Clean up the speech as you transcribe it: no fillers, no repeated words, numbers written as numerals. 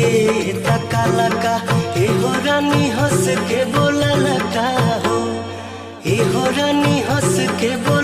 के तकाला का, एहो रानी हंस के बोला लगा हो, एहो रानी हंस के बोला